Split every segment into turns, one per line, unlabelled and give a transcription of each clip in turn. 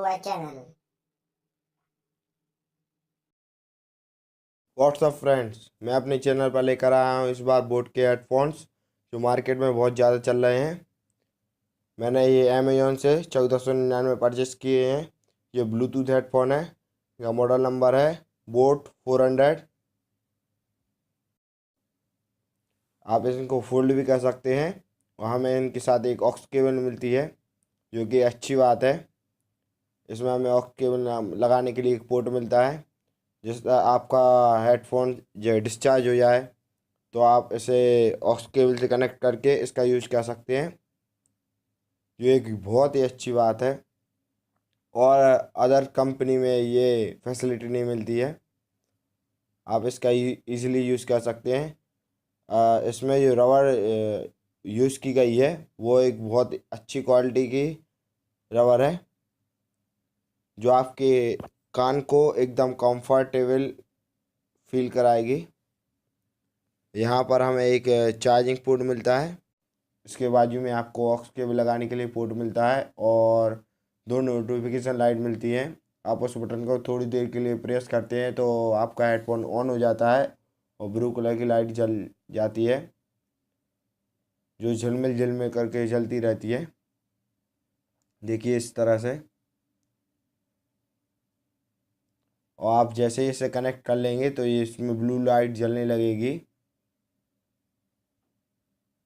our channel.
WhatsApp friends, मैं अपने channel पर लेकर आया हूँ इस बार बोट के हेडफोन्स जो मार्केट में बहुत ज़्यादा चल रहे हैं। मैंने ये अमेजोन से 1499 परचेस किए हैं। ये ब्लूटूथ हेडफोन है। इसका मॉडल नंबर है बोट 400। आप इनको फोल्ड भी कर सकते हैं और हमें इनके साथ एक ऑक्स केबल मिलती है जो कि अच्छी बात है। इसमें हमें ऑक्स केबल लगाने के लिए एक पोर्ट मिलता है। जिस आपका हेडफोन जो डिस्चार्ज हो जाए तो आप इसे ऑक्स केबल से कनेक्ट करके इसका यूज कर सकते हैं। ये एक बहुत ही अच्छी बात है और अदर कंपनी में ये फैसिलिटी नहीं मिलती है। आप इसका इजीली यूज़ कर सकते हैं। इसमें जो रबर यूज़ की गई है वो एक बहुत अच्छी क्वालिटी की रबर है जो आपके कान को एकदम कंफर्टेबल फील कराएगी। यहाँ पर हमें एक चार्जिंग पोर्ट मिलता है। इसके बाजू में आपको ऑक्स केबल लगाने के लिए पोर्ट मिलता है और दो नोटिफिकेशन लाइट मिलती है। आप उस बटन को थोड़ी देर के लिए प्रेस करते हैं तो आपका हेडफोन ऑन हो जाता है और ब्लू कलर की लाइट जल जाती है जो झिलमिल झिलमिल करके जलती रहती है। देखिए इस तरह से। और आप जैसे ही इसे कनेक्ट कर लेंगे तो ये इसमें ब्लू लाइट जलने लगेगी।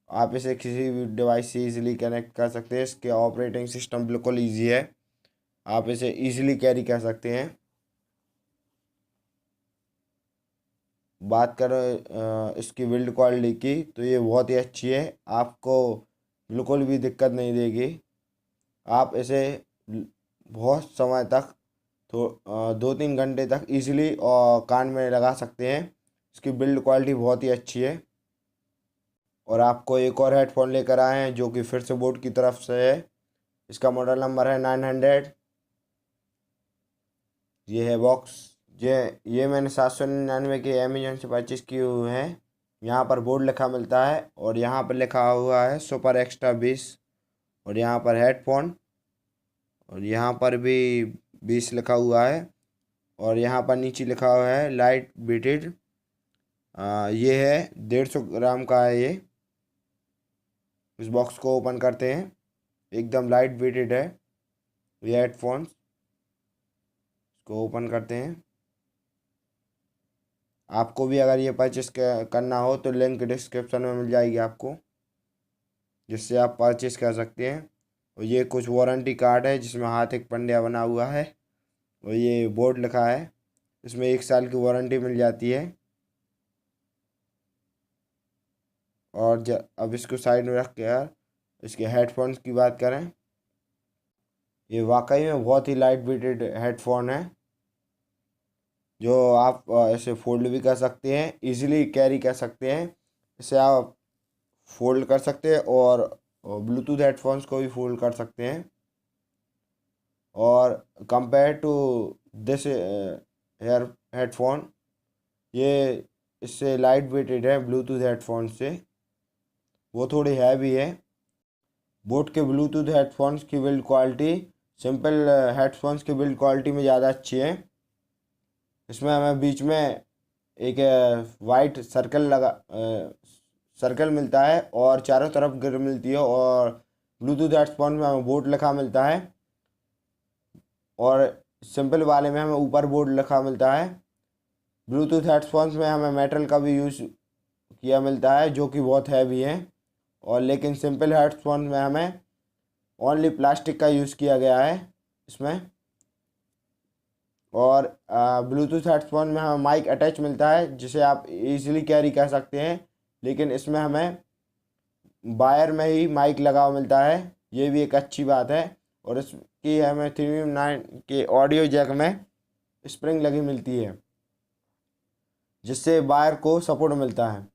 आप इसे किसी भी डिवाइस से इजीली कनेक्ट कर सकते हैं। इसके ऑपरेटिंग सिस्टम बिल्कुल ईजी है। आप इसे इजीली कैरी कर सकते हैं। बात करें इसकी बिल्ड क्वालिटी की तो ये बहुत ही अच्छी है। आपको बिल्कुल भी दिक्कत नहीं देगी। आप इसे बहुत समय तक तो 2-3 घंटे तक इजीली और कान में लगा सकते हैं। इसकी बिल्ड क्वालिटी बहुत ही अच्छी है। और आपको एक और हेडफोन लेकर आए हैं जो कि फिर से बोट की तरफ से है। इसका मॉडल नंबर है 900। ये है बॉक्स। ये मैंने 799 के अमेजोन से परचेज किए हुए हैं। यहाँ पर बोर्ड लिखा मिलता है और यहाँ पर लिखा हुआ है सुपर एक्स्ट्रा 20 और यहाँ पर हेडफोन और यहाँ पर भी 20 लिखा हुआ है और यहाँ पर नीचे लिखा हुआ है लाइट वेटेड। ये है 150 ग्राम का है ये। इस बॉक्स को ओपन करते हैं। एकदम लाइट वेटेड है ये हेडफोन्स। इसको ओपन करते हैं। आपको भी अगर ये परचेस करना हो तो लिंक डिस्क्रिप्शन में मिल जाएगी आपको, जिससे आप परचेस कर सकते हैं। और ये कुछ वारंटी कार्ड है जिसमें हाथ एक पंडिया बना हुआ है और ये बोर्ड लिखा है। इसमें 1 साल की वारंटी मिल जाती है। और अब इसको साइड में रख कर इसके हेडफोन्स की बात करें। ये वाकई में बहुत ही लाइट वेटेड हेडफोन है जो आप ऐसे फोल्ड भी कर सकते हैं, इजीली कैरी कर सकते हैं। इसे आप फोल्ड कर सकते हैं और ब्लूटूथ हेडफोन्स को भी फोल्ड कर सकते हैं। और compare to this here headphone ये इससे लाइट वेटेड है ब्लूटूथ हेडफोन से। वो थोड़ी हैवी है। बोट के ब्लूटूथ हेडफोन्स की बिल्ड क्वालिटी सिंपल हेडफोन्स की बिल्ड क्वालिटी में ज़्यादा अच्छी है। इसमें हमें बीच में एक वाइट सर्कल मिलता है और चारों तरफ ग्रिल मिलती है और ब्लूटूथ हेडफोन में हमें बोट लिखा मिलता है और सिंपल वाले में हमें ऊपर बोर्ड लिखा मिलता है। ब्लूटूथ हेडफोन्स में हमें मेटल का भी यूज़ किया मिलता है जो कि बहुत हैवी है। और लेकिन सिंपल हेडफोन में हमें ओनली प्लास्टिक का यूज़ किया गया है इसमें। और ब्लूटूथ हेडफोन में हमें माइक अटैच मिलता है जिसे आप इजीली कैरी कर सकते हैं, लेकिन इसमें हमें वायर में ही माइक लगा हुआ मिलता है। ये भी एक अच्छी बात है। और इसकी हमें 3.9 के ऑडियो जैक में स्प्रिंग लगी मिलती है जिससे वायर को सपोर्ट मिलता है।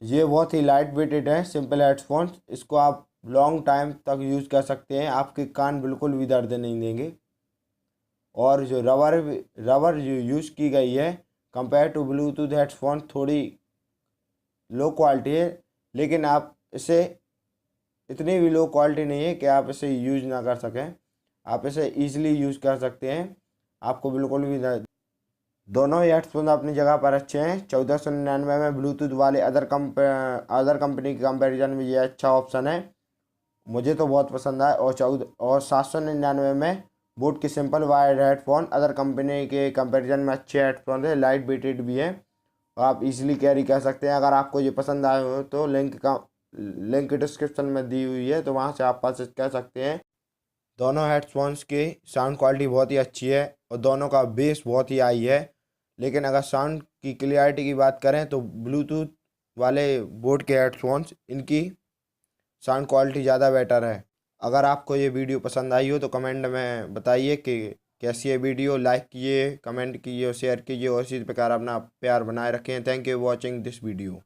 ये बहुत ही लाइट वेटेड है सिंपल हेडफोन्स। इसको आप लॉन्ग टाइम तक यूज़ कर सकते हैं। आपके कान बिल्कुल भी दर्द नहीं देंगे। और जो रबर जो यूज़ की गई है कंपेयर टू ब्लूटूथ हेडफोन थोड़ी लो क्वालिटी है, लेकिन आप इसे इतनी भी लो क्वालिटी नहीं है कि आप इसे यूज ना कर सकें। आप इसे ईजिली यूज़ कर सकते हैं, आपको बिल्कुल भी दोनों हेडफोन अपनी जगह पर अच्छे हैं। 1499 में ब्लूटूथ वाले अदर कंपनी के कंपैरिजन में ये अच्छा ऑप्शन है, मुझे तो बहुत पसंद आया। और 799 में बोट के simple wired headphone other company के कंपैरिजन में अच्छे हेडफोन है, लाइट वेटेड भी है और आप इजीली कैरी कर सकते हैं। अगर आपको ये पसंद आए हो तो लिंक डिस्क्रिप्शन में दी हुई है, तो वहाँ से आप परचेज कर सकते हैं। दोनों हेडफोन्स की साउंड क्वालिटी बहुत ही अच्छी है और दोनों का बेस बहुत ही हाई है। लेकिन अगर साउंड की क्लियरिटी की बात करें तो ब्लूटूथ वाले बोट के हेडफोन्स इनकी साउंड क्वालिटी ज़्यादा बेटर है। अगर आपको ये वीडियो पसंद आई हो तो कमेंट में बताइए कि कैसी है वीडियो। लाइक कीजिए, कमेंट कीजिए और शेयर कीजिए और इसी प्रकार अपना प्यार बनाए रखें। Thank you watching this video.